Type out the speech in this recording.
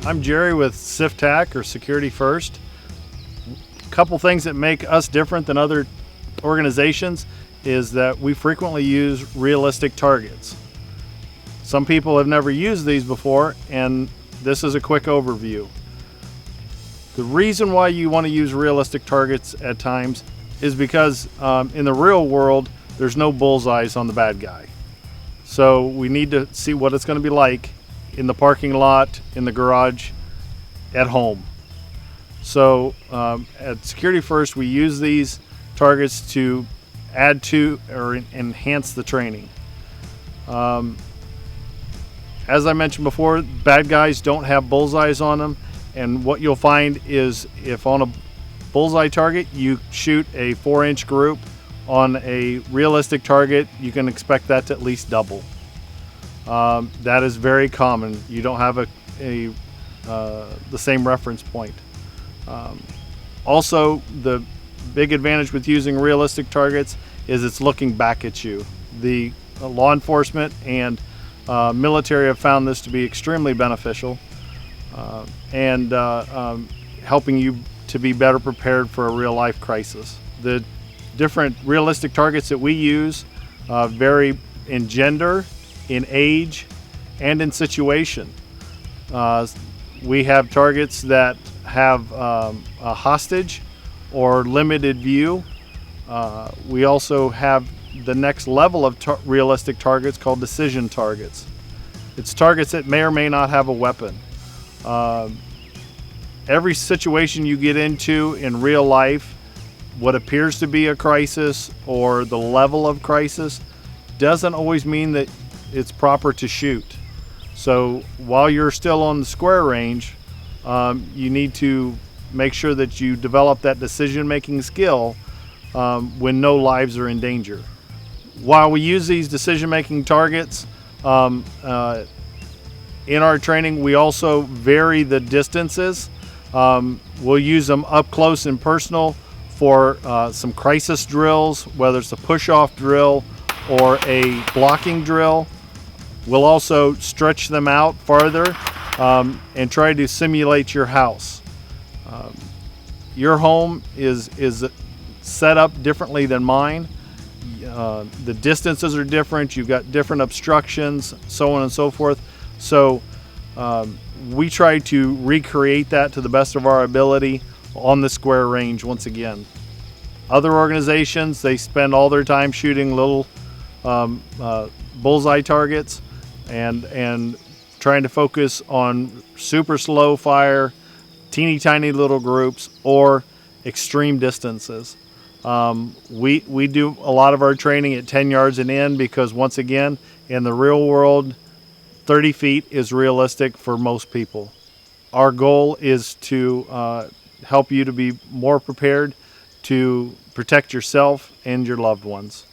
I'm Jerry with SIFTAC, or Security First. A couple things that make us different than other organizations is that we frequently use realistic targets. Some people have never used these before, and this is a quick overview. The reason why you want to use realistic targets at times is because in the real world, there's no bullseyes on the bad guy. So we need to see what it's going to be like in the parking lot, in the garage, at home. So at Security First, we use these targets to add to or enhance the training. As I mentioned before, bad guys don't have bullseyes on them, and what you'll find is if on a bullseye target you shoot a 4-inch group, on a realistic target you can expect that to at least double. That is very common. You don't have the same reference point. Also, the big advantage with using realistic targets is it's looking back at you. The law enforcement and military have found this to be extremely beneficial and helping you to be better prepared for a real life crisis. The different realistic targets that we use vary in gender, in age, and in situation. We have targets that have a hostage or limited view. We also have the next level of realistic targets called decision targets. It's targets that may or may not have a weapon. Every situation you get into in real life, what appears to be a crisis or the level of crisis doesn't always mean that it's proper to shoot. So while you're still on the square range, you need to make sure that you develop that decision-making skill when no lives are in danger. While we use these decision-making targets in our training, we also vary the distances. We'll use them up close and personal for some crisis drills, whether it's a push-off drill or a blocking drill. We'll also stretch them out farther and try to simulate your house. Your home is set up differently than mine. The distances are different. You've got different obstructions, so on and so forth. So we try to recreate that to the best of our ability on the square range once again. Other organizations, they spend all their time shooting little bullseye targets and trying to focus on super slow fire, teeny tiny little groups, or extreme distances. We do a lot of our training at 10 yards and in because, once again, in the real world, 30 feet is realistic for most people. Our goal is to help you to be more prepared to protect yourself and your loved ones.